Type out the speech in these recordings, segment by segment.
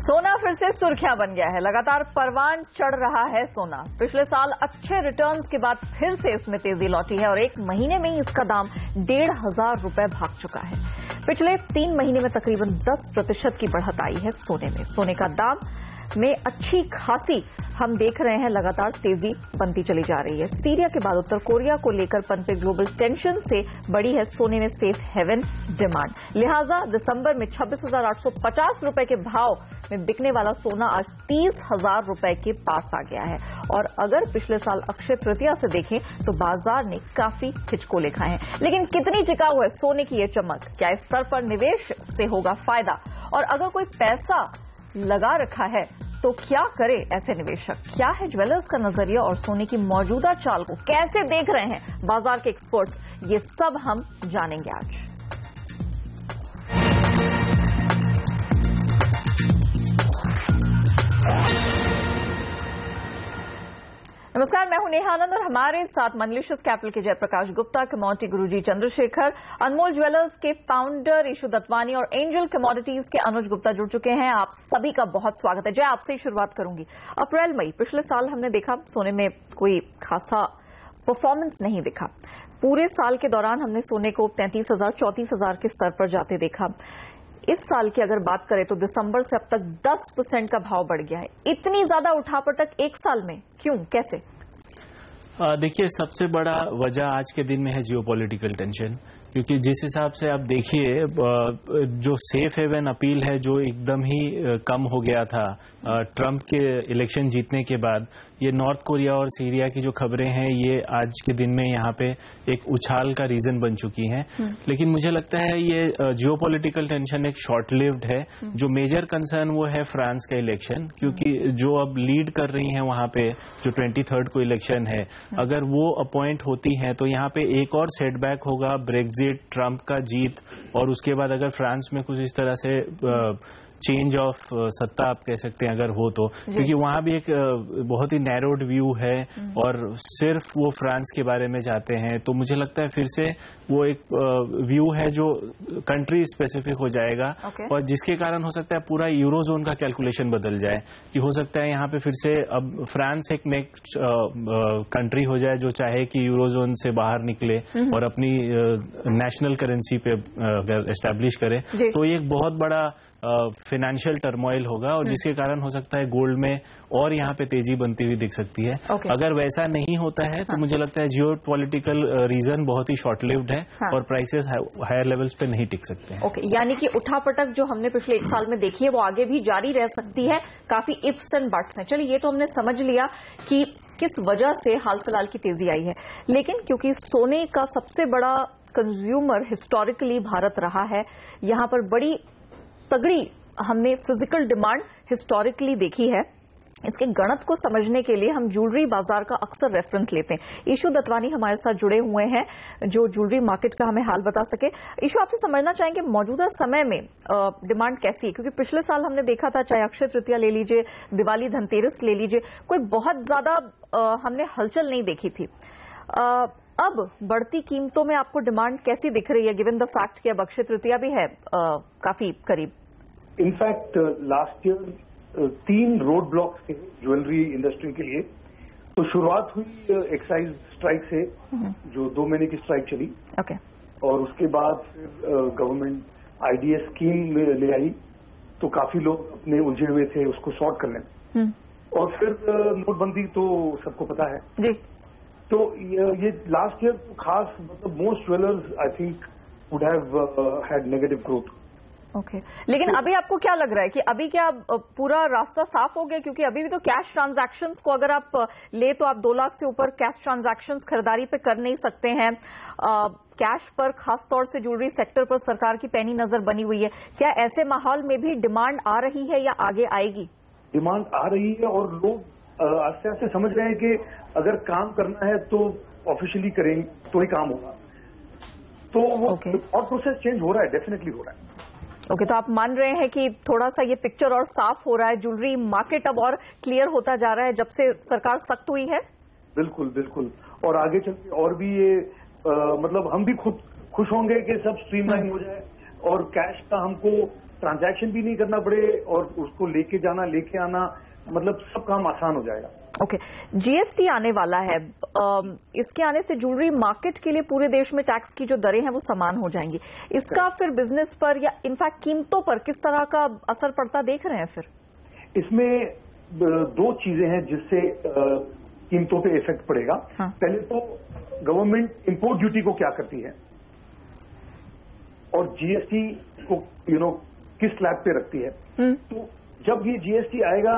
सोना फिर से सुर्खियां बन गया है। लगातार परवान चढ़ रहा है सोना। पिछले साल अच्छे रिटर्न्स के बाद फिर से इसमें तेजी लौटी है और एक महीने में ही इसका दाम 1,500 रुपए भाग चुका है। पिछले 3 महीने में तकरीबन 10% की बढ़त आई है सोने में। सोने का दाम में अच्छी खासी हम देख रहे हैं लगातार तेजी बनती चली जा रही है। सीरिया के बाद उत्तर कोरिया को लेकर पनपे ग्लोबल टेंशन से बढ़ी है सोने में सेफ हेवन डिमांड। लिहाजा दिसंबर में 26,850 रुपए के भाव में बिकने वाला सोना आज 30,000 रुपए के पास आ गया है। और अगर पिछले साल अक्षय तृतीया से देखें तो बाजार ने काफी हिचकोले खाए हैं। लेकिन कितनी टिकाऊ है सोने की ये चमक? क्या इस स्तर पर निवेश से होगा फायदा? और अगर कोई पैसा लगा रखा है तो क्या करे ऐसे निवेशक? क्या है ज्वेलर्स का नजरिया और सोने की मौजूदा चाल को कैसे देख रहे हैं बाजार के एक्सपर्ट्स? ये सब हम जानेंगे आज। नमस्कार, मैं हूं नेहा आनंद और हमारे साथ मनीलिशियस कैपिटल के जयप्रकाश गुप्ता, कमोडिटी गुरुजी चंद्रशेखर, अनमोल ज्वेलर्स के फाउंडर ईशू दत्वानी और एंजल कमोडिटीज के अनुज गुप्ता जुड़ चुके हैं। आप सभी का बहुत स्वागत है। जय, आपसे ही शुरुआत करूंगी। अप्रैल मई पिछले साल हमने देखा सोने में कोई खासा परफॉर्मेंस नहीं दिखा। पूरे साल के दौरान हमने सोने को 33,000 34,000 के स्तर पर जाते देखा। इस साल की अगर बात करें तो दिसंबर से अब तक 10% का भाव बढ़ गया है। इतनी ज्यादा उठापटक एक साल में क्यों, कैसे? देखिए, सबसे बड़ा वजह आज के दिन में है जियोपॉलिटिकल टेंशन। क्योंकि जिस हिसाब से आप देखिए, जो सेफ हेवन अपील है जो एकदम ही कम हो गया था ट्रंप के इलेक्शन जीतने के बाद, ये नॉर्थ कोरिया और सीरिया की जो खबरें हैं ये आज के दिन में यहाँ पे एक उछाल का रीजन बन चुकी हैं। लेकिन मुझे लगता है ये जियोपॉलिटिकल टेंशन एक शॉर्ट लिव्ड है। जो मेजर कंसर्न वो है फ्रांस का इलेक्शन, क्योंकि जो अब लीड कर रही हैं वहाँ पे, जो 23 को इलेक्शन है, अगर वो अपॉइंट होती हैं तो यहाँ पे एक और सेटबैक होगा, ब्रेक्जिट, ट्रंप का जीत, और उसके बाद अगर फ्रांस में कुछ इस तरह से चेंज ऑफ सत्ता आप कह सकते हैं अगर हो तो, क्योंकि वहां भी एक बहुत ही नैरोड व्यू है और सिर्फ वो फ्रांस के बारे में चाहते हैं। तो मुझे लगता है फिर से वो एक व्यू है जो कंट्री स्पेसिफिक हो जाएगा और जिसके कारण हो सकता है पूरा यूरोजोन का कैलकुलेशन बदल जाए, कि हो सकता है यहाँ पे फिर से अब फ्रांस एक नेक्स्ट कंट्री हो जाए जो चाहे कि यूरोजोन से बाहर निकले और अपनी नेशनल करेंसी पे अगर एस्टैब्लिश करे तो ये एक बहुत बड़ा फाइनेंशियल टर्मोइल होगा और जिसके कारण हो सकता है गोल्ड में और यहाँ पे तेजी बनती हुई दिख सकती है। अगर वैसा नहीं होता है तो मुझे लगता है जियो पॉलिटिकल रीजन बहुत ही शॉर्ट लिव्ड है और प्राइसेस हायर लेवल्स पे नहीं टिक सकते हैं। यानी कि उठापटक जो हमने पिछले 1 साल में देखी है वो आगे भी जारी रह सकती है। काफी इफ्स एंड बट्स हैं। चलिए, ये तो हमने समझ लिया कि किस वजह से हाल फिलहाल की तेजी आई है। लेकिन क्योंकि सोने का सबसे बड़ा कंज्यूमर हिस्टोरिकली भारत रहा है, यहाँ पर बड़ी तगड़ी हमने फिजिकल डिमांड हिस्टोरिकली देखी है। इसके गणित को समझने के लिए हम ज्वेलरी बाजार का अक्सर रेफरेंस लेते हैं। ईशू दत्वानी हमारे साथ जुड़े हुए हैं जो ज्वेलरी मार्केट का हमें हाल बता सके। ईशू, आपसे समझना चाहेंगे मौजूदा समय में डिमांड कैसी है? क्योंकि पिछले साल हमने देखा था, चाहे अक्षय तृतीया ले लीजिए, दिवाली, धनतेरस ले लीजिए, कोई बहुत ज्यादा हमने हलचल नहीं देखी थी। अब बढ़ती कीमतों में आपको डिमांड कैसी दिख रही है, गिवन द फैक्ट कि अब अक्षय तृतीया भी है काफी करीब? In fact last year 3 road blocks थे ज्वेलरी इंडस्ट्री के लिए। तो शुरुआत हुई एक्साइज स्ट्राइक से, जो 2 महीने की स्ट्राइक चली। और उसके बाद फिर गवर्नमेंट आईडीएस स्कीम ले आई, तो काफी लोग अपने उलझे हुए थे उसको सॉर्ट करने। और फिर नोटबंदी तो सबको पता है जी। तो ये लास्ट ईयर खास, मतलब most jewellers I think would have had negative growth. लेकिन अभी आपको क्या लग रहा है कि अभी क्या पूरा रास्ता साफ हो गया? क्योंकि अभी भी तो कैश ट्रांजैक्शंस को अगर आप ले तो आप 2 लाख से ऊपर कैश ट्रांजैक्शंस खरीदारी पे कर नहीं सकते हैं। कैश पर खासतौर से ज्वेलरी सेक्टर पर सरकार की पैनी नजर बनी हुई है। क्या ऐसे माहौल में भी डिमांड आ रही है या आगे आएगी? डिमांड आ रही है और लोग आस्ते आस्ते समझ रहे हैं कि अगर काम करना है तो ऑफिशियली करेंगे तो ही काम होगा। तो वो और प्रोसेस चेंज हो रहा है, डेफिनेटली हो रहा है। तो आप मान रहे हैं कि थोड़ा सा ये पिक्चर और साफ हो रहा है, ज्वेलरी मार्केट अब और क्लियर होता जा रहा है जब से सरकार सख्त हुई है? बिल्कुल बिल्कुल। और आगे चल के और भी ये मतलब हम भी खुद खुश होंगे कि सब स्ट्रीमलाइन हो जाए, और कैश का हमको ट्रांजैक्शन भी नहीं करना पड़े और उसको लेके जाना लेके आना, मतलब सब काम आसान हो जाएगा। ओके, जीएसटी आने वाला है, इसके आने से ज्वेलरी मार्केट के लिए पूरे देश में टैक्स की जो दरें हैं वो समान हो जाएंगी। इसका फिर बिजनेस पर या इनफैक्ट कीमतों पर किस तरह का असर पड़ता देख रहे हैं? फिर इसमें दो चीजें हैं जिससे कीमतों पे इफेक्ट पड़ेगा। हाँ। पहले तो गवर्नमेंट इंपोर्ट ड्यूटी को क्या करती है और जीएसटी को किस स्लैब पे रखती है। तो जब ये जीएसटी आएगा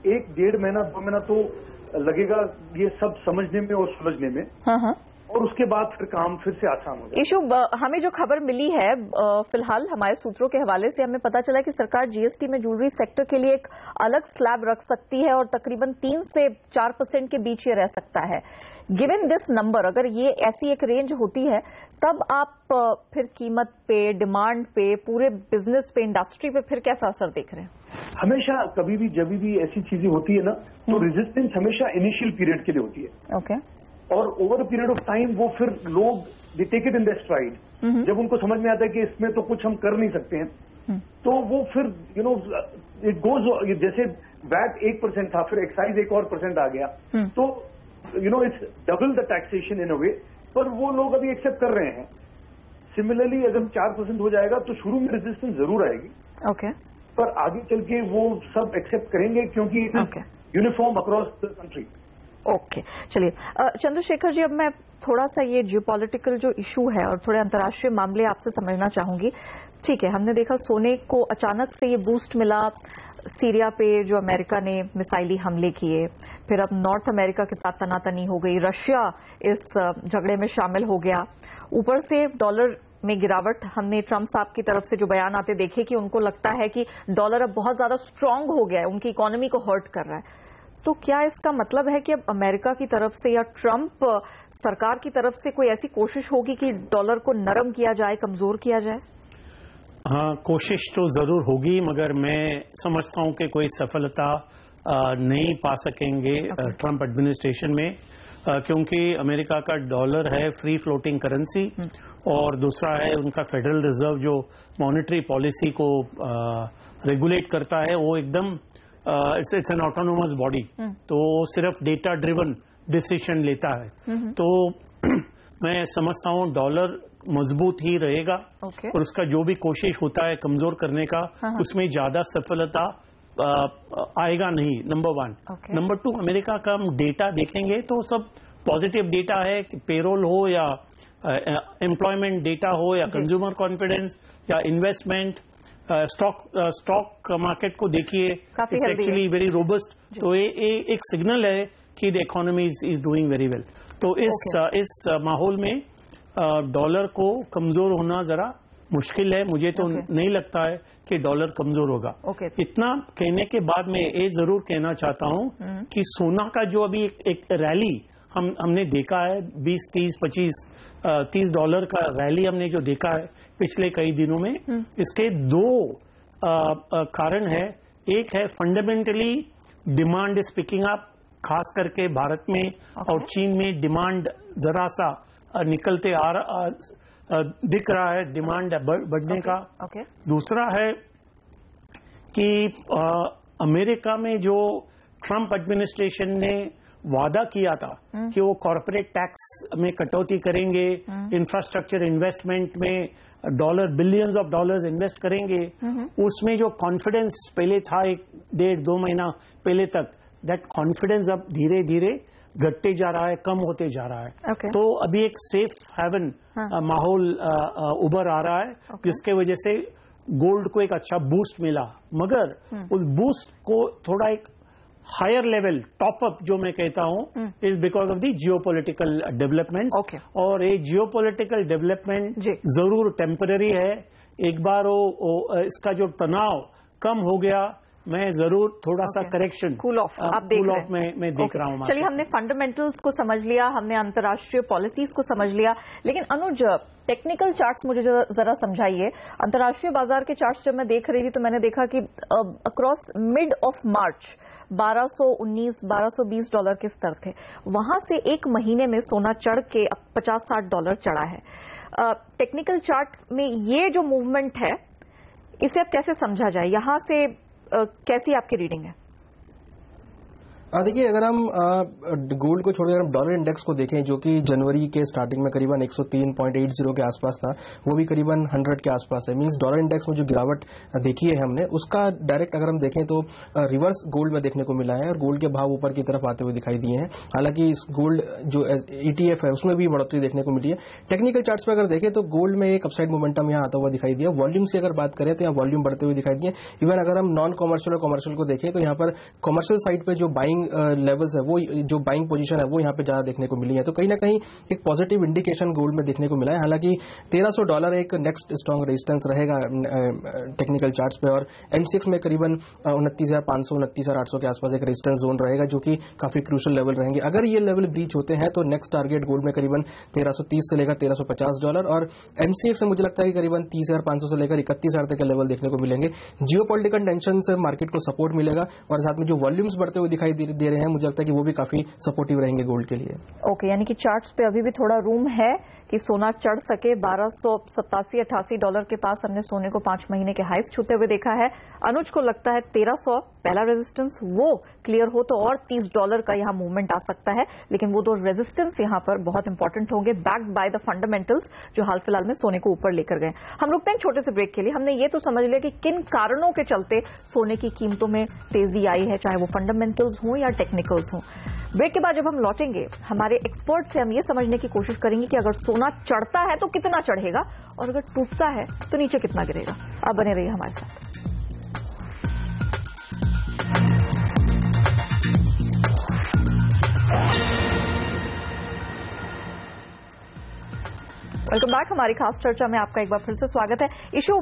1-1.5 महीना 2 महीना तो लगेगा ये सब समझने में और सुलझने में। हाँ। और उसके बाद फिर काम फिर से आसान हो जाएगा। इशू हमें जो खबर मिली है फिलहाल हमारे सूत्रों के हवाले से हमें पता चला कि सरकार जीएसटी में ज्वेलरी सेक्टर के लिए एक अलग स्लैब रख सकती है और तकरीबन 3 से 4% के बीच ये रह सकता है। गिवन दिस नंबर, अगर ये ऐसी एक रेंज होती है तब आप फिर कीमत पे, डिमांड पे, पूरे बिजनेस पे, इंडस्ट्री पे फिर कैसा असर देख रहे हैं? हमेशा कभी भी जब भी ऐसी चीजें होती है ना तो रेजिस्टेंस हमेशा इनिशियल पीरियड के लिए होती है। ओके। और over a period of time वो फिर लोग they take it in the stride. जब उनको समझ में आता है कि इसमें तो कुछ हम कर नहीं सकते हैं तो वो फिर इट गोज, जैसे वैट 1% था फिर एक्साइज 1 और % आ गया तो it's double the taxation in a way, पर वो लोग अभी एक्सेप्ट कर रहे हैं। सिमिलरली अगर 4% हो जाएगा तो शुरू में रेजिस्टेंस जरूर आएगी। ओके। पर आगे चल के वो सब एक्सेप्ट करेंगे क्योंकि uniform across the country. Okay, चलिए चंद्रशेखर जी, अब मैं थोड़ा सा ये जियोपॉलिटिकल जो इशू है और थोड़े अंतर्राष्ट्रीय मामले आपसे समझना चाहूंगी। ठीक है, हमने देखा सोने को अचानक से ये बूस्ट मिला सीरिया पे जो अमेरिका ने मिसाइली हमले किए, फिर अब नॉर्थ अमेरिका के साथ तनातनी हो गई, रशिया इस झगड़े में शामिल हो गया, ऊपर से डॉलर में गिरावट। हमने ट्रंप साहब की तरफ से जो बयान आते देखे कि उनको लगता है कि डॉलर अब बहुत ज्यादा स्ट्रांग हो गया है, उनकी इकोनॉमी को हर्ट कर रहा है। तो क्या इसका मतलब है कि अब अमेरिका की तरफ से या ट्रंप सरकार की तरफ से कोई ऐसी कोशिश होगी कि डॉलर को नरम किया जाए, कमजोर किया जाए? हाँ, कोशिश तो जरूर होगी, मगर मैं समझता हूं कि कोई सफलता नहीं पा सकेंगे ट्रंप एडमिनिस्ट्रेशन में, क्योंकि अमेरिका का डॉलर है फ्री फ्लोटिंग करेंसी और दूसरा है उनका फेडरल रिजर्व जो मॉनेटरी पॉलिसी को रेगुलेट करता है, वो एकदम इट्स एन ऑटोनोमस बॉडी, तो सिर्फ डेटा ड्रिवन डिसीजन लेता है। तो मैं समझता हूं डॉलर मजबूत ही रहेगा और उसका जो भी कोशिश होता है कमजोर करने का उसमें ज्यादा सफलता आएगा नहीं, नंबर 1। नंबर 2, अमेरिका का हम डेटा देखेंगे तो सब पॉजिटिव डेटा है, पेरोल हो या एम्प्लॉयमेंट डेटा हो या कंज्यूमर कॉन्फिडेंस या इन्वेस्टमेंट, स्टॉक मार्केट को देखिए, इट्स एक्चुअली वेरी रोबस्ट। तो ये एक सिग्नल है कि the economy is doing very well. तो इस माहौल में डॉलर को कमजोर होना जरा मुश्किल है। मुझे तो नहीं लगता है कि डॉलर कमजोर होगा। इतना कहने के बाद मैं ये जरूर कहना चाहता हूं कि सोना का जो अभी एक रैली हमने देखा है, 20, 30, 25, $30 का रैली हमने जो देखा है पिछले कई दिनों में, इसके 2 कारण है। एक है fundamentally demand is picking up, खास करके भारत में और चीन में डिमांड जरा सा निकलते दिख रहा है, डिमांड बढ़ने का। दूसरा है कि अमेरिका में जो ट्रंप एडमिनिस्ट्रेशन ने वादा किया था कि वो कॉर्पोरेट टैक्स में कटौती करेंगे, इंफ्रास्ट्रक्चर इन्वेस्टमेंट में बिलियंस ऑफ डॉलर्स इन्वेस्ट करेंगे, उसमें जो कॉन्फिडेंस पहले था 1-1.5-2 महीना पहले तक, दैट कॉन्फिडेंस अब धीरे धीरे घटते जा रहा है, कम होते जा रहा है। तो अभी एक सेफ हेवन माहौल उभर आ रहा है, जिसके वजह से गोल्ड को एक अच्छा बूस्ट मिला, मगर उस बूस्ट को थोड़ा एक हायर लेवल टॉप अप जो मैं कहता हूं is because of the geopolitical development. और ये जियोपॉलिटिकल डेवलपमेंट जरूर टेम्पररी है। एक बार इसका जो तनाव कम हो गया मैं जरूर थोड़ा सा करेक्शन कूल ऑफ आप देख रहे हैं। मैं देख रहा हूं। चलिए, हमने फंडामेंटल्स को समझ लिया, हमने अंतर्राष्ट्रीय पॉलिसीज को समझ लिया, लेकिन अनुज टेक्निकल चार्ट्स मुझे जरा समझाइए। अंतर्राष्ट्रीय बाजार के चार्ट्स जब मैं देख रही थी तो मैंने देखा कि across mid of March 1219-1220 dollar के स्तर थे। वहां से एक महीने में सोना चढ़ के $50-60 चढ़ा है। टेक्निकल चार्ट में ये जो मूवमेंट है इसे अब कैसे समझा जाए? यहां से कैसी आपकी रीडिंग है? देखिए, अगर हम गोल्ड को छोड़कर हम डॉलर इंडेक्स को देखें, जो कि जनवरी के स्टार्टिंग में करीबन 103.80 के आसपास था, वो भी करीबन 100 के आसपास है। मींस डॉलर इंडेक्स में जो गिरावट देखी है हमने, उसका डायरेक्ट अगर हम देखें तो रिवर्स गोल्ड में देखने को मिला है और गोल्ड के भाव ऊपर की तरफ आते हुए दिखाई दिए हैं। हालांकि इस गोल्ड जो ETF है उसमें भी बढ़ोतरी देखने को मिली है। टेक्निकल चार्ट्स पर अगर देखें तो गोल्ड में एक अपसाइड मोमेंटम यहाँ आता हुआ दिखाई दिया। वॉल्यूम की अगर बात करें तो यहाँ वॉल्यूम बढ़ते हुए दिखाई दिए। इवन अगर हम नॉन कॉमर्शियल और कॉमर्शियल को देखें तो यहाँ पर कॉमर्शियल साइड पर जो बाइंग लेवल्स है, वो जो बाइंग पोजीशन है वो यहाँ पे ज्यादा देखने को मिली है। तो कहीं ना कहीं एक पॉजिटिव इंडिकेशन गोल्ड में देखने को मिला है। हालांकि $1300 एक नेक्स्ट स्ट्रॉन्ग रेजिस्टेंस रहेगा टेक्निकल चार्ट्स पे, और MCX में करीबन 29,500 29,800 के आसपास एक रेजिस्टेंस जोन रहेगा, जो कि काफी क्रूशियल लेवल रहेंगे। अगर ये लेवल ब्रीच होते हैं तो नेक्स्ट टारगेट गोल्ड में करीबन $1330 से लेकर $1350, और MCX में मुझे लगता है कि करीबन 30,500 से लेकर 31,000 तक के लेवल देखने को मिलेंगे। जियोपॉलिटिकल टेंशन से मार्केट को सपोर्ट मिलेगा, और साथ में जो वॉल्यूम्स बढ़ते हुए दिखाई दे रहे हैं, मुझे लगता है कि वो भी काफी सपोर्टिव रहेंगे गोल्ड के लिए। ओके, यानी कि चार्ट्स पे अभी भी थोड़ा रूम है कि सोना चढ़ सके। $1287-88 के पास हमने सोने को 5 महीने के हाईस छूते हुए देखा है। अनुज को लगता है 1300 पहला रेजिस्टेंस वो क्लियर हो तो और $30 का यहाँ मूवमेंट आ सकता है, लेकिन वो दो रेजिस्टेंस यहाँ पर बहुत इंपॉर्टेंट होंगे, बैक्ड बाय द फंडामेंटल्स जो हाल फिलहाल में सोने को ऊपर लेकर गए। हम रुकते हैं छोटे से ब्रेक के लिए। हमने ये तो समझ लिया कि किन कारणों के चलते सोने की कीमतों में तेजी आई है, चाहे वो फंडामेंटल्स हों या टेक्निकल्स हों। ब्रेक के बाद जब हम लौटेंगे, हमारे एक्सपर्ट से हम ये समझने की कोशिश करेंगे कि अगर सोना चढ़ता है तो कितना चढ़ेगा, और अगर टूटता है तो नीचे कितना गिरेगा। आप बने रहिए हमारे साथ। Welcome back. हमारी खास चर्चा में आपका एक बार फिर से स्वागत है। इशू,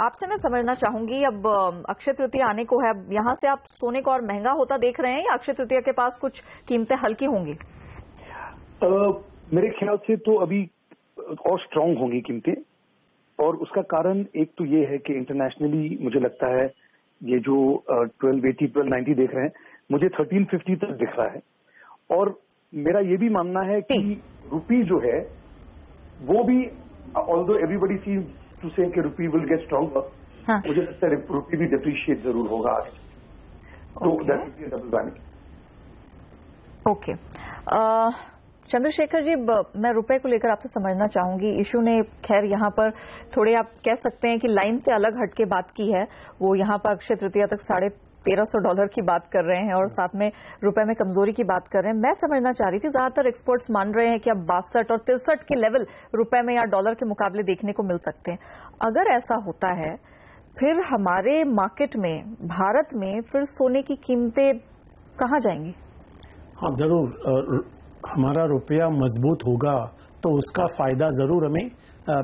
आपसे मैं समझना चाहूंगी, अब अक्षय तृतीया आने को है, अब यहां से आप सोने को और महंगा होता देख रहे हैं या अक्षय तृतीया के पास कुछ कीमतें हल्की होंगी? मेरे ख्याल से तो अभी और स्ट्रांग होंगी कीमतें, और उसका कारण एक तो ये है कि इंटरनेशनली मुझे लगता है ये जो 1280 1290 देख रहे हैं, मुझे 1350 तक दिख रहा है। और मेरा ये भी मानना है कि रुपी जो है वो भी, ऑल्दो एवरीबडी सीम्स टू से कि रुपी विल गेट स्ट्रॉन्गर, मुझे लगता है रुपी भी डिप्रिशिएट जरूर होगा आगे। तो that will be double value. Okay, Chandrashekhar ji, मैं रुपए को लेकर आपसे समझना चाहूंगी। इशू ने खैर यहाँ पर थोड़े, आप कह सकते हैं कि लाइन से अलग हटके बात की है। वो यहाँ पर अक्षय तृतीया तक $1350 की बात कर रहे हैं और साथ में रुपए में कमजोरी की बात कर रहे हैं। मैं समझना चाह रही थी, ज्यादातर एक्सपर्ट्स मान रहे हैं कि अब 62 और 63 के लेवल रुपए में या डॉलर के मुकाबले देखने को मिल सकते हैं। अगर ऐसा होता है, फिर हमारे मार्केट में, भारत में, फिर सोने की कीमतें कहाँ जाएंगी? हाँ, जरूर हमारा रुपया मजबूत होगा तो उसका फायदा जरूर हमें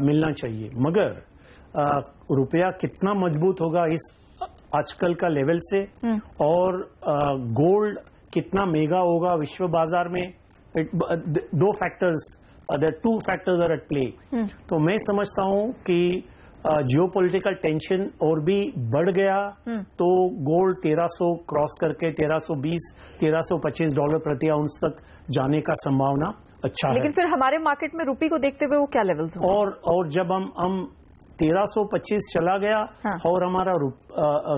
मिलना चाहिए, मगर रुपया कितना मजबूत होगा इस आजकल का लेवल से, और गोल्ड कितना महंगा होगा विश्व बाजार में, दो factors, there 2 factors are at play. तो मैं समझता हूं कि जियोपॉलिटिकल टेंशन और भी बढ़ गया तो गोल्ड 1300 क्रॉस करके $1320-1325 प्रति आउंस तक जाने का संभावना अच्छा है। लेकिन फिर हमारे मार्केट में रुपये को देखते हुए वो क्या लेवल्स होंगे? और जब हम 1325 चला गया और हमारा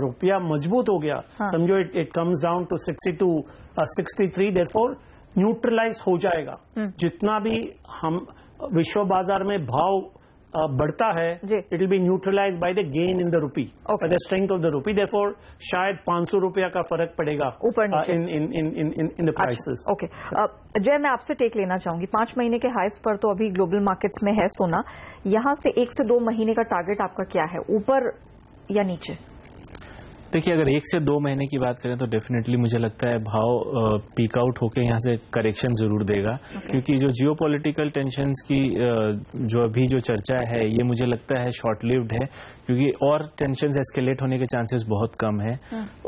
रुपया मजबूत हो गया, समझो it comes down to 62 63, therefore neutralise हो जाएगा। जितना भी हम विश्व बाजार में भाव बढ़ता है, it will be neutralise by the gain in the rupee, by the strength of the rupee. Therefore शायद ₹500 का फर्क पड़ेगा ऊपर इन द प्राइसेस। ओके, जय, मैं आपसे टेक लेना चाहूंगी। 5 महीने के हाईस पर तो अभी ग्लोबल मार्केट्स में है सोना। यहां से 1 से 2 महीने का टारगेट आपका क्या है, ऊपर या नीचे? देखिए, अगर 1 से 2 महीने की बात करें तो डेफिनेटली मुझे लगता है भाव पीक आउट होकर यहाँ से करेक्शन जरूर देगा, क्योंकि जो जियोपॉलिटिकल टेंशंस की जो अभी जो चर्चा है ये मुझे लगता है शॉर्ट लिव्ड है, क्योंकि और टेंशंस एस्केलेट होने के चांसेस बहुत कम है।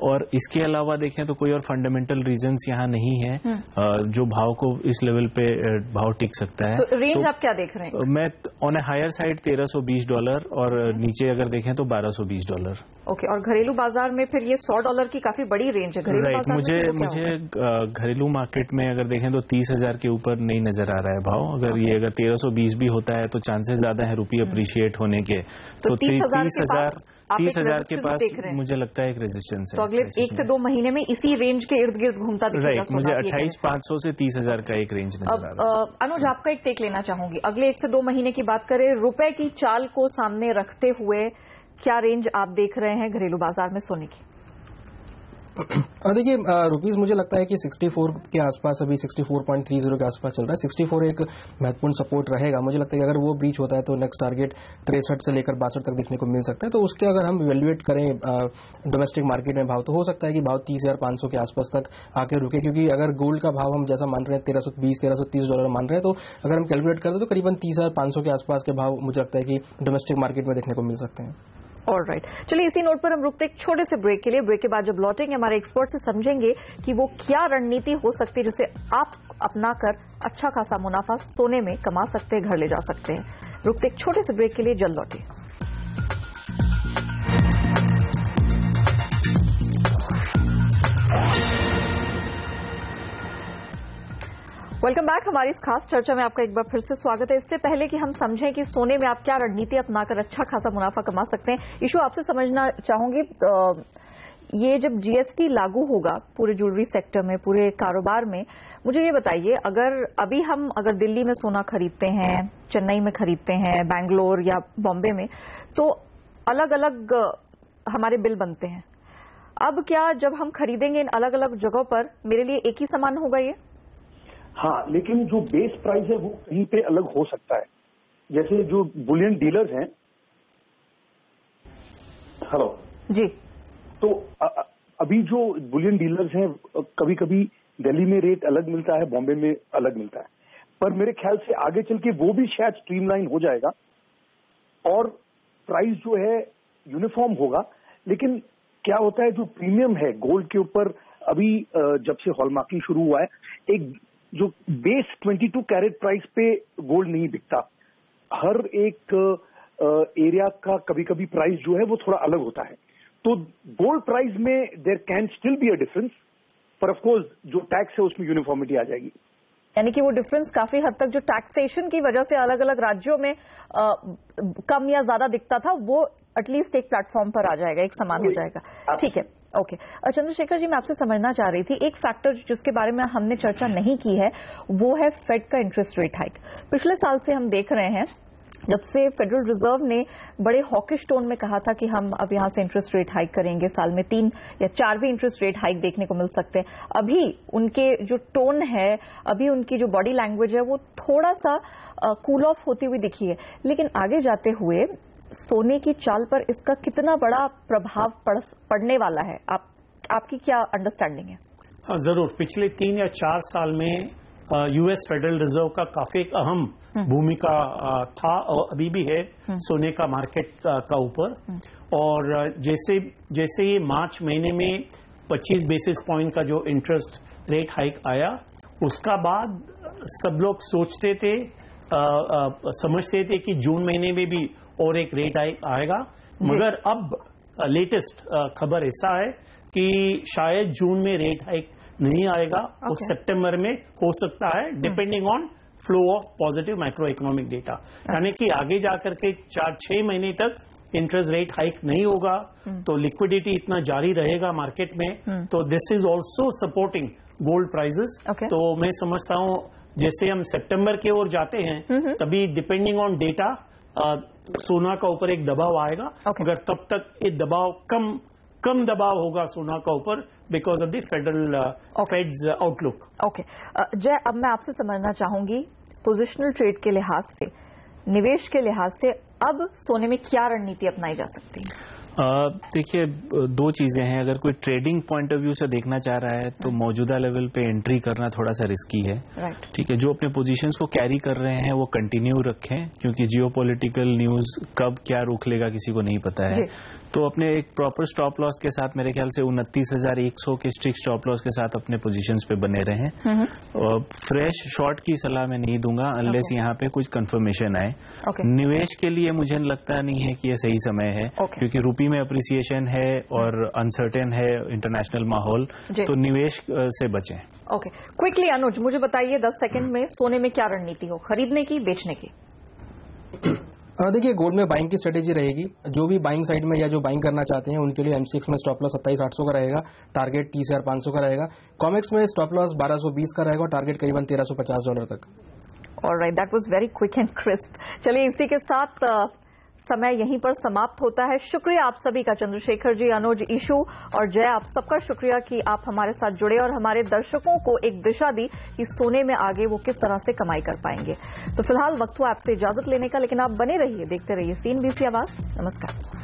और इसके अलावा देखें तो कोई और फंडामेंटल रीजंस यहाँ नहीं है जो भाव को इस लेवल पे भाव टिक सकता है। तो रेंज आप क्या देख रहे हैं? मैं ऑन ए हायर साइड $1320 और नीचे अगर देखें तो $1220। ओके, और घरेलू बाजार में फिर ये $100 की काफी बड़ी रेंज है घरेलू बाजार में। मुझे घरेलू मार्केट में अगर देखें तो 30,000 के ऊपर नहीं नजर आ रहा है भाव। अगर ये अगर 1320 भी होता है तो चांसेस ज्यादा है रुपये अप्रिशिएट होने के। तो 30,000 के पास मुझे लगता है एक रेजिस्टेंस है। तो अगले 1 से 2 महीने में इसी रेंज के इर्द गिर्द घूमता दिखेगा। राइट, मुझे 28,500 से 30,000 का एक रेंज नजर आ रहा है। अनुज, आपका एक टेक लेना चाहूंगी। अगले 1 से 2 महीने की बात करें, रुपए की चाल को सामने रखते हुए क्या रेंज आप देख रहे हैं घरेलू बाजार में सोने की? देखिए, रुपीज मुझे लगता है कि 64 के आसपास, अभी 64.30 के आसपास चल रहा है। 64 एक महत्वपूर्ण सपोर्ट रहेगा। मुझे लगता है कि अगर वो ब्रीच होता है तो नेक्स्ट टारगेट 63 से लेकर 62 तक दिखने को मिल सकता है। तो उसके अगर हम इवेल्युएट करें डोमेस्टिक मार्केट में भाव, तो हो सकता है कि भाव 30,500 के आसपास तक आके रुके, क्योंकि अगर गोल्ड का भाव हम जैसा मान रहे हैं $1320-1330 मान रहे हैं, तो अगर हम कैलकुलेट करते हैं तो करीबन 30,500 के आसपास के भाव मुझे लगता है कि डोमेस्टिक मार्केट में देखने को मिल सकते हैं। ऑलराइट, चलिए इसी नोट पर हम रुकते एक छोटे से ब्रेक के लिए। ब्रेक के बाद जब लौटेंगे हमारे एक्सपर्ट से समझेंगे कि वो क्या रणनीति हो सकती है जिसे आप अपनाकर अच्छा खासा मुनाफा सोने में कमा सकते हैं, घर ले जा सकते हैं। रुकते एक छोटे से ब्रेक के लिए, जल्द लौटे। Welcome back. हमारी इस खास चर्चा में आपका एक बार फिर से स्वागत है। इससे पहले कि हम समझें कि सोने में आप क्या रणनीति अपनाकर अच्छा खासा मुनाफा कमा सकते हैं, इशू आपसे समझना चाहूंगी, ये जब जीएसटी लागू होगा पूरे ज्वेलरी सेक्टर में, पूरे कारोबार में, मुझे ये बताइए, अगर दिल्ली में सोना खरीदते हैं, चेन्नई में खरीदते हैं, बैंगलोर या बॉम्बे में, तो अलग अलग हमारे बिल बनते हैं। अब क्या जब हम खरीदेंगे इन अलग अलग जगहों पर, मेरे लिए एक ही सामान होगा ये? हाँ, लेकिन जो बेस प्राइस है वो कहीं पे अलग हो सकता है। जैसे जो बुलियन डीलर्स हैं, हेलो जी, तो अभी जो बुलियन डीलर्स हैं, कभी कभी दिल्ली में रेट अलग मिलता है, बॉम्बे में अलग मिलता है, पर मेरे ख्याल से आगे चल के वो भी शायद स्ट्रीमलाइन हो जाएगा और प्राइस जो है यूनिफॉर्म होगा। लेकिन क्या होता है, जो प्रीमियम है गोल्ड के ऊपर, अभी जब से हॉलमार्किंग शुरू हुआ है, एक जो बेस 22 कैरेट प्राइस पे गोल्ड नहीं बिकता। हर एक एरिया का कभी कभी प्राइस जो है वो थोड़ा अलग होता है। तो गोल्ड प्राइस में there can still be a difference, पर ऑफ कोर्स जो टैक्स है उसमें यूनिफॉर्मिटी आ जाएगी। यानी कि वो डिफरेंस काफी हद तक जो टैक्सेशन की वजह से अलग अलग राज्यों में कम या ज्यादा दिखता था, वो एटलीस्ट एक प्लेटफॉर्म पर आ जाएगा, एक समान हो जाएगा। ठीक है, ओके। चंद्रशेखर जी, मैं आपसे समझना चाह रही थी, एक फैक्टर जिसके बारे में हमने चर्चा नहीं की है वो है फेड का इंटरेस्ट रेट हाइक। पिछले साल से हम देख रहे हैं, जब से फेडरल रिजर्व ने बड़े हॉकिश टोन में कहा था कि हम अब यहां से इंटरेस्ट रेट हाइक करेंगे, साल में 3 या 4 भी इंटरेस्ट रेट हाइक देखने को मिल सकते हैं। अभी उनके जो टोन है, अभी उनकी जो बॉडी लैंग्वेज है, वो थोड़ा सा कूल ऑफ होती हुई दिखी है। लेकिन आगे जाते हुए सोने की चाल पर इसका कितना बड़ा प्रभाव पड़ने वाला है, आपकी क्या अंडरस्टैंडिंग है? हाँ, जरूर। पिछले 3 या 4 साल में यूएस फेडरल रिजर्व का काफी एक अहम भूमिका था और अभी भी है सोने का मार्केट का ऊपर। और जैसे ये मार्च महीने में 25 बेसिस पॉइंट का जो इंटरेस्ट रेट हाइक आया, उसका बाद सब लोग सोचते थे, समझते थे कि जून महीने में भी और एक रेट हाइक आएगा। मगर अब लेटेस्ट खबर ऐसा है कि शायद जून में रेट हाइक नहीं आएगा, और सितंबर में हो सकता है, depending on flow of positive macro economic data. यानी कि आगे जाकर के 4-6 महीने तक इंटरेस्ट रेट हाइक नहीं होगा, तो लिक्विडिटी इतना जारी रहेगा मार्केट में। तो this is also supporting gold prices. तो मैं समझता हूं जैसे हम सितंबर की ओर जाते हैं, तभी डिपेंडिंग ऑन डेटा सोना का ऊपर एक दबाव आएगा। मगर तब तक ये दबाव कम दबाव होगा सोना का ऊपर, because of the federal fades outlook. Okay जय, अब मैं आपसे समझना चाहूंगी, पोजिशनल ट्रेड के लिहाज से, निवेश के लिहाज से, अब सोने में क्या रणनीति अपनाई जा सकती है? देखिए, दो चीजें हैं। अगर कोई ट्रेडिंग पॉइंट ऑफ व्यू से देखना चाह रहा है तो मौजूदा लेवल पे एंट्री करना थोड़ा सा रिस्की है। ठीक है, जो अपने पोजीशंस को कैरी कर रहे हैं वो कंटिन्यू रखें, क्योंकि जियोपॉलिटिकल न्यूज कब क्या रोक लेगा किसी को नहीं पता है। तो अपने एक प्रॉपर स्टॉप लॉस के साथ, मेरे ख्याल से 29,100 के स्ट्रिक्ट स्टॉप लॉस के साथ अपने पोजीशंस पे बने रहें। फ्रेश शॉर्ट की सलाह मैं नहीं दूंगा अनलेस यहाँ पे कुछ कंफर्मेशन आए। निवेश के लिए मुझे लगता नहीं है कि ये सही समय है, क्योंकि रुपये में अप्रिसिएशन है और अनसर्टेन है इंटरनेशनल माहौल, तो निवेश से बचें। ओके, क्विकली अनुज मुझे बताइए 10 सेकंड में सोने में क्या रणनीति हो, खरीदने की, बेचने की? देखिए, गोल्ड में बाइंग की स्ट्रेटेजी रहेगी। जो भी बाइंग साइड में या जो बाइंग करना चाहते हैं उनके लिए MCX में स्टॉप लॉस 27,800 का रहेगा, टारगेट 30,500 का रहेगा। कॉमेक्स में स्टॉप लॉस 1,220 का रहेगा और टारगेट करीबन $1,350 तक। Alright, that was very quick and crisp. चलिए, इसी के साथ समय यहीं पर समाप्त होता है। शुक्रिया आप सभी का, चंद्रशेखर जी, अनुज, ईशु और जय, आप सबका शुक्रिया कि आप हमारे साथ जुड़े और हमारे दर्शकों को एक दिशा दी कि सोने में आगे वो किस तरह से कमाई कर पाएंगे। तो फिलहाल वक्त हुआ आपसे इजाजत लेने का, लेकिन आप बने रहिए, देखते रहिए CNBC आवाज। नमस्कार।